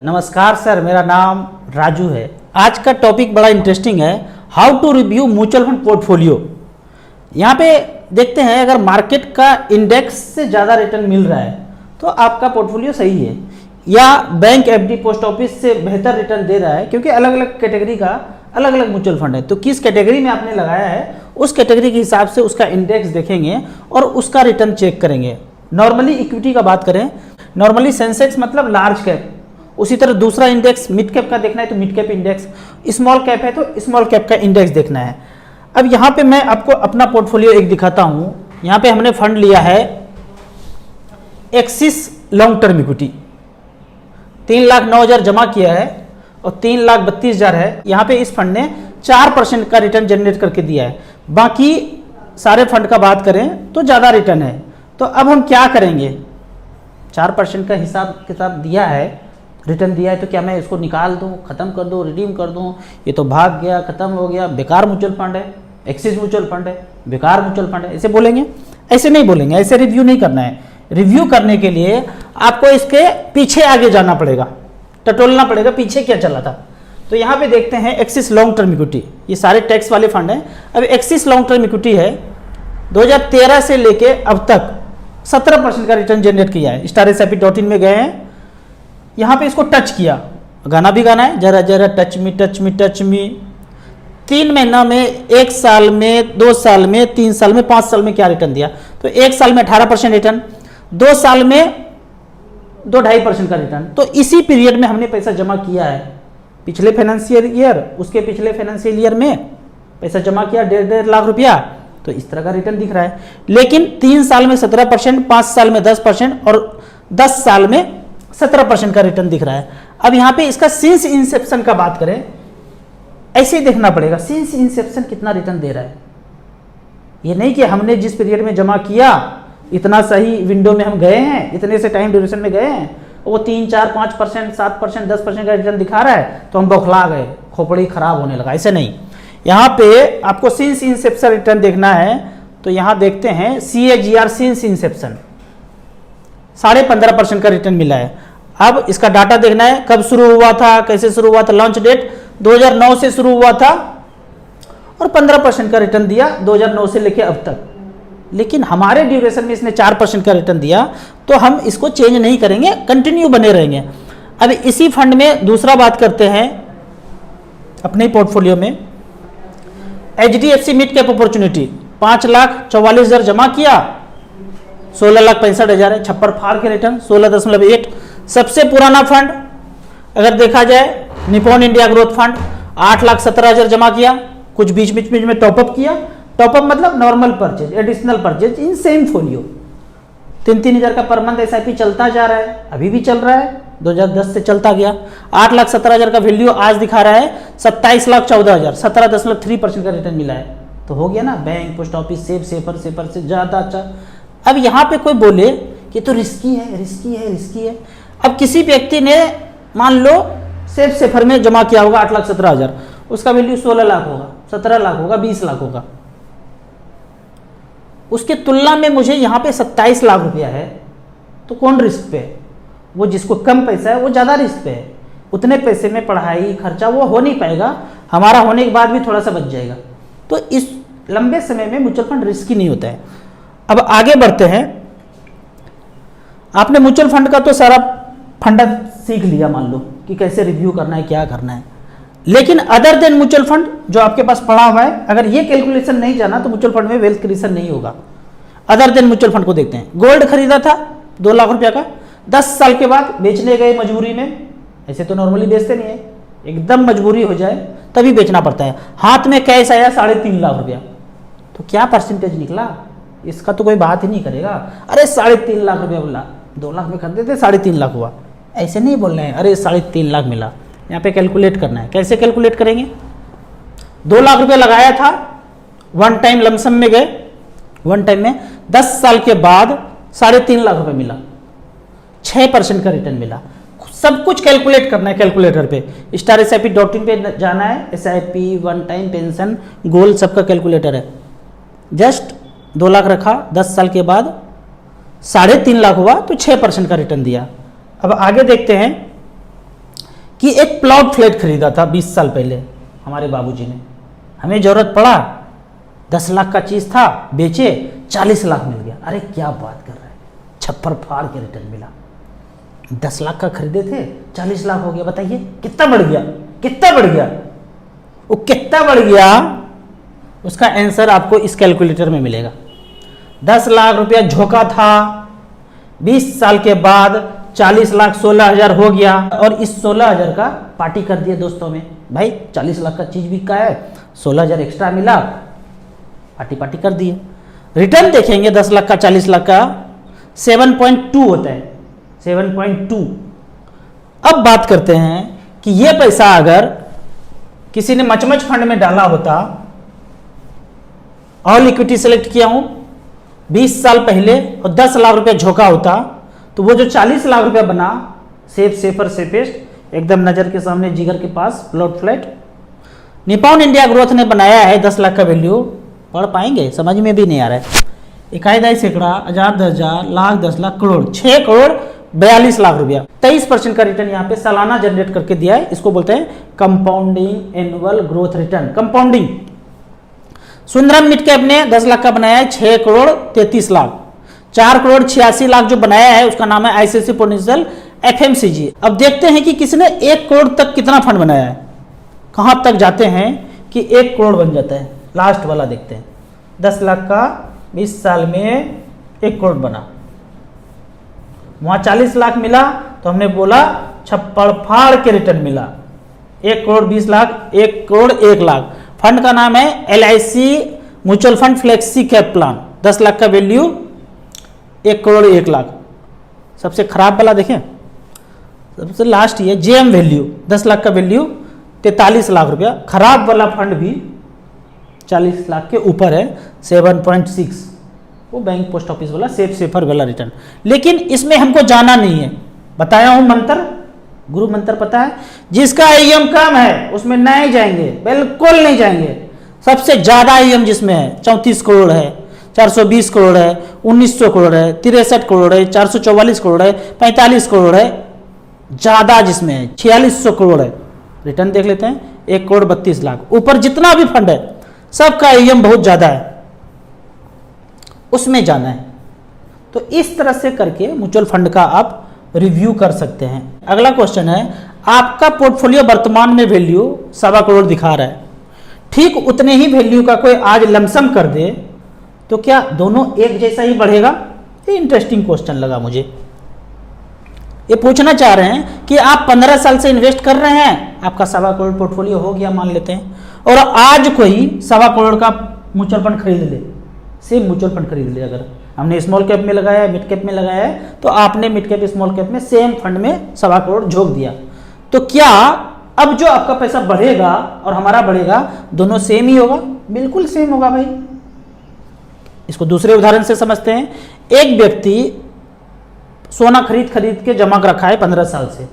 नमस्कार सर, मेरा नाम राजू है। आज का टॉपिक बड़ा इंटरेस्टिंग है, how to review mutual fund portfolio. यहाँ पे देखते हैं अगर मार्केट का इंडेक्स से ज़्यादा रिटर्न मिल रहा है तो आपका पोर्टफोलियो सही है, या बैंक एफडी पोस्ट ऑफिस से बेहतर रिटर्न दे रहा है, क्योंकि अलग अलग कैटेगरी का अलग अलग म्यूचुअल फंड है। तो किस कैटेगरी में आपने लगाया है उस कैटेगरी के हिसाब से उसका इंडेक्स देखेंगे और उसका रिटर्न चेक करेंगे। नॉर्मली इक्विटी का बात करें, नॉर्मली सेंसेक्स मतलब लार्ज कैप, उसी तरह दूसरा इंडेक्स मिड कैप का देखना है तो mid cap index, small cap है तो स्मॉल कैप का इंडेक्स देखना है। अब यहाँ पे मैं आपको अपना पोर्टफोलियो एक दिखाता हूँ। यहाँ पे हमने फंड लिया है एक्सिस लॉन्ग टर्म इक्विटी, 3,09,000 जमा किया है और 3,32,000 है। यहाँ पे इस फंड ने 4% का रिटर्न जनरेट करके दिया है। बाकी सारे फंड का बात करें तो ज़्यादा रिटर्न है। तो अब हम क्या करेंगे, 4% का हिसाब किताब दिया है, रिटर्न दिया है, तो क्या मैं इसको निकाल दूं, खत्म कर दूं, रिडीम कर दूं, ये तो भाग गया, खत्म हो गया, बेकार म्यूचुअल फंड है, एक्सिस म्यूचुअल फंड है, बेकार म्यूचुअल फंड है, ऐसे बोलेंगे? ऐसे नहीं बोलेंगे, ऐसे रिव्यू नहीं करना है। रिव्यू करने के लिए आपको इसके पीछे आगे जाना पड़ेगा, टटोलना पड़ेगा पीछे क्या चला था। तो यहाँ पे देखते हैं एक्सिस लॉन्ग टर्म इक्विटी, ये सारे टैक्स वाले फंड हैं। अब एक्सिस लॉन्ग टर्म इक्विटी है, 2013 से लेके अब तक 17% का रिटर्न जनरेट किया है। StarSIP.in में गए हैं, यहाँ पे इसको टच किया, गाना भी गाना है, जरा जरा touch me touch me touch me. 3 महीना में, 1 साल में, 2 साल में, 3 साल में, 5 साल में क्या रिटर्न दिया? तो 1 साल में 18% रिटर्न, 2 साल में 2-2.5% का रिटर्न। तो इसी पीरियड में हमने पैसा जमा किया है। पिछले फाइनेंशियल ईयर, उसके पिछले फाइनेंशियल ईयर में पैसा जमा किया 1.5 लाख रुपया, तो इस तरह का रिटर्न दिख रहा है। लेकिन 3 साल में 17%, 5 साल में 10% और 10 साल में 17% का रिटर्न दिख रहा है। अब यहाँ पे इसका सिंस इंसेप्शन का बात करें, ऐसे ही देखना पड़ेगा सिंस इंसेप्शन कितना रिटर्न दे रहा है। ये नहीं कि हमने जिस पीरियड में जमा किया इतना सही विंडो में हम गए हैं, इतने से टाइम ड्यूरेशन में गए हैं, वो 3, 4, 5%, 7%, 10% का रिटर्न दिखा रहा है तो हम बौखला गए, खोपड़ी खराब होने लगा। ऐसे नहीं, यहाँ पे आपको सिंस इंसेप्शन रिटर्न देखना है। तो यहाँ देखते हैं CAGR सिंस इंसेप्शन 15.5% का रिटर्न मिला है। अब इसका डाटा देखना है, कब शुरू हुआ था, कैसे शुरू हुआ था। लॉन्च डेट 2009 से शुरू हुआ था और 15% का रिटर्न दिया 2009 से लेके अब तक। लेकिन हमारे ड्यूरेशन में इसने 4% का रिटर्न दिया, तो हम इसको चेंज नहीं करेंगे, कंटिन्यू बने रहेंगे। अब इसी फंड में दूसरा बात करते हैं अपने पोर्टफोलियो में, HDFC मिड कैप अपॉर्चुनिटी 5,44,000 जमा किया, 16,65,000 है, छप्पर फाड़ के रिटर्न 16.8। सबसे पुराना फंड अगर देखा जाए निपॉन इंडिया ग्रोथ फंड 8,17,000 जमा किया, कुछ बीच बीच में टॉपअप किया। टॉपअप मतलब normal purchase, additional purchase in same folio. 3,000 का पर मंथ SIP चलता जा रहा है, अभी भी चल रहा है, 2010 से चलता गया। 8,17,000 का वैल्यू आज दिखा रहा है 27,14,000, 17.3% का रिटर्न मिला है। तो हो गया ना, बैंक, पोस्ट ऑफिस, सेफर से ज़्यादा अच्छा। अब यहाँ पे कोई बोले कि तो रिस्की है। अब किसी व्यक्ति ने मान लो सेफर में जमा किया होगा 8,17,000, उसका वैल्यू 16 लाख होगा, 17 लाख होगा, 20 लाख होगा। उसके तुलना में मुझे यहाँ पे 27 लाख रुपया है, तो कौन रिस्क पे है? वो जिसको कम पैसा है वो ज़्यादा रिस्क पे है। उतने पैसे में पढ़ाई खर्चा वो हो नहीं पाएगा, हमारा होने के बाद भी थोड़ा सा बच जाएगा। तो इस लंबे समय में म्यूचुअल फंड रिस्की नहीं होता है। अब आगे बढ़ते हैं। आपने म्यूचुअल फंड का तो सारा फंडा सीख लिया, मान लो कि कैसे रिव्यू करना है, क्या करना है। लेकिन अदर देन म्यूचुअल फंड जो आपके पास पड़ा हुआ है, अगर ये कैलकुलेशन नहीं जाना तो म्यूचुअल फंड में वेल्थ क्रिएशन नहीं होगा। अदर देन म्यूचुअल फंड को देखते हैं। गोल्ड खरीदा था 2 लाख रुपया का, 10 साल के बाद बेचने गए मजबूरी में, ऐसे तो नॉर्मली बेचते नहीं है, एकदम मजबूरी हो जाए तभी बेचना पड़ता है। हाथ में कैश आया 3.5 लाख रुपया, तो क्या परसेंटेज निकला, इसका तो कोई बात ही नहीं करेगा। अरे 3.5 लाख रुपया बोला, 2 लाख में खरीदे थे 3.5 लाख हुआ, ऐसे नहीं बोल रहे हैं अरे 3.5 लाख मिला। यहाँ पे कैलकुलेट करना है, कैसे कैलकुलेट करेंगे? 2 लाख रुपया लगाया था, वन टाइम लमसम में गए, वन टाइम में 10 साल के बाद 3.5 लाख रुपया मिला, 6% का रिटर्न मिला। सब कुछ कैलकुलेट करना है कैलकुलेटर पे, StarSIP.in पे जाना है, SIP, वन टाइम, पेंशन, गोल, सबका कैलकुलेटर है। जस्ट 2 लाख रखा, 10 साल के बाद 3.5 लाख हुआ तो 6% का रिटर्न दिया। अब आगे देखते हैं कि एक प्लॉट फ्लैट खरीदा था 20 साल पहले हमारे बाबूजी ने, हमें जरूरत पड़ा, 10 लाख का चीज था, बेचे 40 लाख मिल गया। अरे क्या बात कर रहा है, छप्पर फाड़ के रिटर्न मिला। 10 लाख का खरीदे थे, 40 लाख हो गया। बताइए कितना बढ़ गया, कितना बढ़ गया, वो कितना बढ़ गया, उसका आंसर आपको इस कैलकुलेटर में मिलेगा। 10 लाख रुपया झोंका था, 20 साल के बाद 40 लाख 16,000 हो गया, और इस 16,000 का पार्टी कर दिया दोस्तों में। भाई 40 लाख का चीज बिका है, 16,000 एक्स्ट्रा मिला, पार्टी पार्टी कर दिए। रिटर्न देखेंगे 10 लाख का 40 लाख का 7.2 होता है, 7.2। अब बात करते हैं कि ये पैसा अगर किसी ने मचमच फंड में डाला होता, ऑल इक्विटी सेलेक्ट किया हूं 20 साल पहले, और 10 लाख रुपया झोंका होता, तो वो जो 40 लाख रुपया बना, सेफर सेफेस्ट, एकदम नजर के सामने, जिगर के पास, plot flat, Nippon India Growth ने बनाया है 10 लाख का वैल्यू। पढ़ पाएंगे, समझ में भी नहीं आ रहा है। इकाई दहाई सैकड़ा, हजार, 10,000, लाख, 10 लाख, करोड़, 6 करोड़ 42 लाख रुपया, 23% का रिटर्न यहाँ पे सालाना जनरेट करके दिया है। इसको बोलते हैं compounding annual growth return, compounding. Sundaram mid cap ने 10 लाख का बनाया है 6 करोड़ 33 लाख, 4 करोड़ 86 लाख जो बनाया है उसका नाम है आईसीआईसीआई प्रूडेंशियल एफएमसीजी। अब देखते हैं कि किसने 1 करोड़ तक कितना फंड बनाया है, कहां तक जाते हैं कि 1 करोड़ बन जाता है। लास्ट वाला देखते हैं, 10 लाख का 20 साल में 1 करोड़ बना, वहां 40 लाख मिला, तो हमने बोला छप्पड़ फाड़ के रिटर्न मिला। 1 करोड़ 20 लाख, 1 करोड़ 1 लाख। फंड का नाम है LIC mutual fund flexi cap plan, 10 lakh का वैल्यू, 1 करोड़ 1 लाख। सबसे खराब वाला देखें, सबसे लास्ट ये JM वैल्यू, 10 लाख का वैल्यू, 43 लाख रुपया। खराब वाला फंड भी 40 लाख के ऊपर है, 7.6, वो बैंक पोस्ट ऑफिस वाला सेफर वाला रिटर्न। लेकिन इसमें हमको जाना नहीं है, बताया हूं मंत्र, गुरु मंत्र पता है, जिसका AUM कम है उसमें नहीं जाएंगे, बिल्कुल नहीं जाएंगे। सबसे ज्यादा AUM जिसमें है 34 करोड़ है, 420 करोड़ है, 1900 करोड़ है, 63 करोड़ है, 444 करोड़ है, 45 करोड़ है, ज्यादा जिसमें है 4600 करोड़ है। रिटर्न देख लेते हैं, 1 करोड़ 32 लाख। ऊपर जितना भी फंड है सबका AUM बहुत ज्यादा है, उसमें जाना है। तो इस तरह से करके म्यूचुअल फंड का आप रिव्यू कर सकते हैं। अगला क्वेश्चन है, आपका पोर्टफोलियो वर्तमान में वैल्यू 1.25 करोड़ दिखा रहा है, ठीक उतने ही वैल्यू का कोई आज लमसम कर दे तो क्या दोनों एक जैसा ही बढ़ेगा? ये इंटरेस्टिंग क्वेश्चन लगा मुझे। ये पूछना चाह रहे हैं कि आप 15 साल से इन्वेस्ट कर रहे हैं, आपका 1.25 करोड़ पोर्टफोलियो हो गया मान लेते हैं, और आज कोई 1.25 करोड़ का म्यूचुअल फंड खरीद ले, सेम म्यूचुअल फंड खरीद ले, अगर हमने स्मॉल कैप में लगाया है, मिड कैप में लगाया है, तो आपने मिड कैप स्मॉल कैप में सेम फंड में 1.25 करोड़ झोंक दिया, तो क्या अब जो आपका पैसा बढ़ेगा और हमारा बढ़ेगा दोनों सेम ही होगा? बिल्कुल सेम होगा भाई। इसको दूसरे उदाहरण से समझते हैं। एक व्यक्ति सोना खरीद के जमा कर रखा है 15 साल से,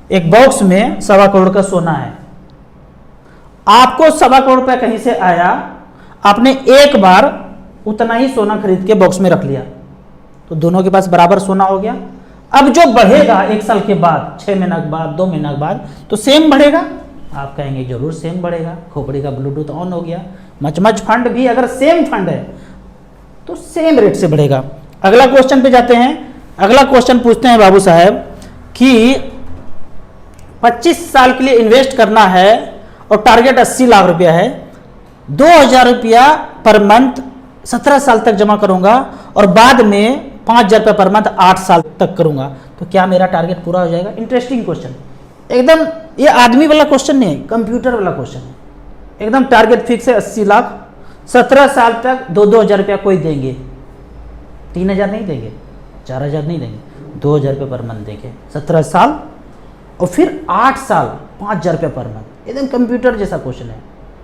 एक बॉक्स में 1.25 करोड़ का सोना है, आपको 1.25 करोड़ रुपया कहीं से आया, आपने एक बार उतना ही सोना खरीद के बॉक्स में रख लिया, तो दोनों के पास बराबर सोना हो गया। अब जो बढ़ेगा 1 साल के बाद, 6 महीना के बाद, 2 महीना के बाद, तो सेम बढ़ेगा। आप कहेंगे जरूर सेम बढ़ेगा, खोपड़ी का ब्लूटूथ ऑन हो गया। मचमच फंड भी अगर सेम फंड है तो सेम रेट से बढ़ेगा। अगला क्वेश्चन पे जाते हैं। अगला क्वेश्चन पूछते हैं बाबू साहब कि 25 साल के लिए इन्वेस्ट करना है और टारगेट 80 लाख रुपया है, 2,000 रुपया पर मंथ 17 साल तक जमा करूंगा और बाद में 5,000 रुपया पर मंथ 8 साल तक करूंगा, तो क्या मेरा टारगेट पूरा हो जाएगा? इंटरेस्टिंग क्वेश्चन, एकदम ये आदमी वाला क्वेश्चन नहीं है, कंप्यूटर वाला क्वेश्चन है। एकदम टारगेट फिक्स है 80 लाख, 17 साल तक 2,000 रुपया कोई देंगे, 3,000 नहीं देंगे, 4,000 नहीं देंगे, 2,000 रुपये पर मंथ देंगे 17 साल, और फिर 8 साल 5,000 रुपये पर मंथ। एकदम कंप्यूटर जैसा क्वेश्चन है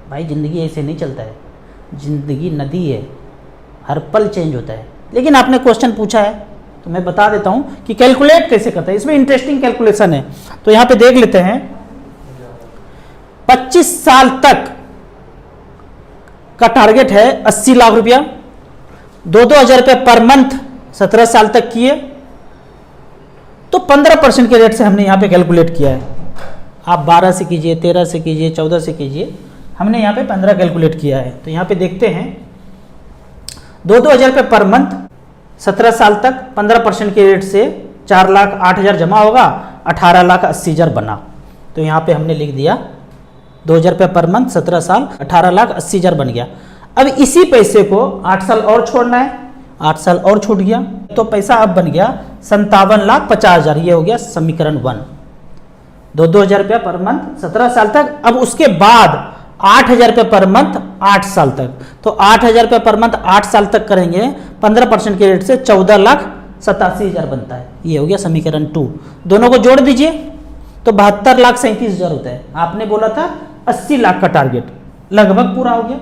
भाई। जिंदगी ऐसे नहीं चलता है, जिंदगी नदी है, हर पल चेंज होता है। लेकिन आपने क्वेश्चन पूछा है तो मैं बता देता हूं कि कैलकुलेट कैसे करता है। इसमें इंटरेस्टिंग कैलकुलेशन है, तो यहां पे देख लेते हैं। 25 साल तक का टारगेट है 80 लाख रुपया, 2,000 रुपये पर मंथ 17 साल तक किए, तो 15% के रेट से हमने यहां पे कैलकुलेट किया है। आप 12 से कीजिए, 13 से कीजिए, 14 से कीजिए, हमने यहाँ पे 15 कैलकुलेट किया है। तो यहाँ पे देखते हैं 2-2 हज़ार रुपये पर मंथ 17 साल तक 15% के रेट से 4,08,000 जमा होगा, 18,80,000 बना। तो यहाँ पे हमने लिख दिया 2,000 रुपये पर मंथ 17 साल 18,80,000 बन गया। अब इसी पैसे को 8 साल और छोड़ना है, 8 साल और छूट गया, तो पैसा अब बन गया 57,50,000। ये हो गया समीकरण 1। 2-2 हज़ार रुपया पर मंथ 17 साल तक। अब उसके बाद 8,000 रुपये पर मंथ 8 साल तक। तो 8,000 रुपये पर मंथ 8 साल तक करेंगे 15% के रेट से 14,87,000 बनता है। ये हो गया समीकरण 2। दोनों को जोड़ दीजिए तो 72,37,000 होता है। आपने बोला था 80 लाख का टारगेट, लगभग पूरा हो गया।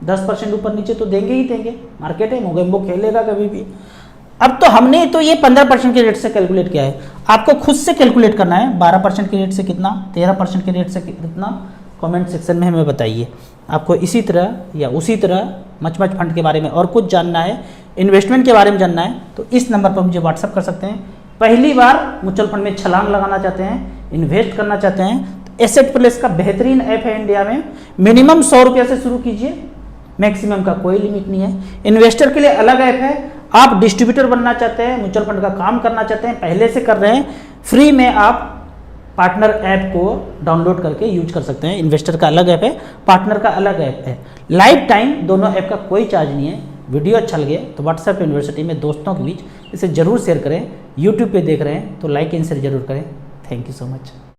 10% ऊपर नीचे तो देंगे ही देंगे, मार्केट है, मोगेम्बो खेलेगा कभी भी। अब तो हमने तो ये 15% के रेट से कैलकुलेट किया है, आपको खुद से कैलकुलेट करना है। 12% के रेट से कितना, 13% के रेट से कितना, कमेंट सेक्शन में हमें बताइए। आपको इसी तरह या उसी तरह मच फंड के बारे में और कुछ जानना है, इन्वेस्टमेंट के बारे में जानना है, तो इस नंबर पर मुझे व्हाट्सअप कर सकते हैं। पहली बार म्यूचुअल फंड में छलांग लगाना चाहते हैं, इन्वेस्ट करना चाहते हैं, तो एसेट प्लेस का बेहतरीन ऐप है इंडिया में। मिनिमम 100 रुपये से शुरू कीजिए, मैक्सिमम का कोई लिमिट नहीं है। इन्वेस्टर के लिए अलग ऐप है। आप डिस्ट्रीब्यूटर बनना चाहते हैं, म्यूचुअल फंड का काम करना चाहते हैं, पहले से कर रहे हैं, फ्री में आप पार्टनर ऐप को डाउनलोड करके यूज कर सकते हैं। इन्वेस्टर का अलग ऐप है, पार्टनर का अलग ऐप है। लाइफ टाइम दोनों ऐप का कोई चार्ज नहीं है। वीडियो अच्छा लगे तो व्हाट्सएप यूनिवर्सिटी में दोस्तों के बीच इसे जरूर शेयर करें। यूट्यूब पे देख रहे हैं तो लाइक एंड शेयर जरूर करें। Thank you so much.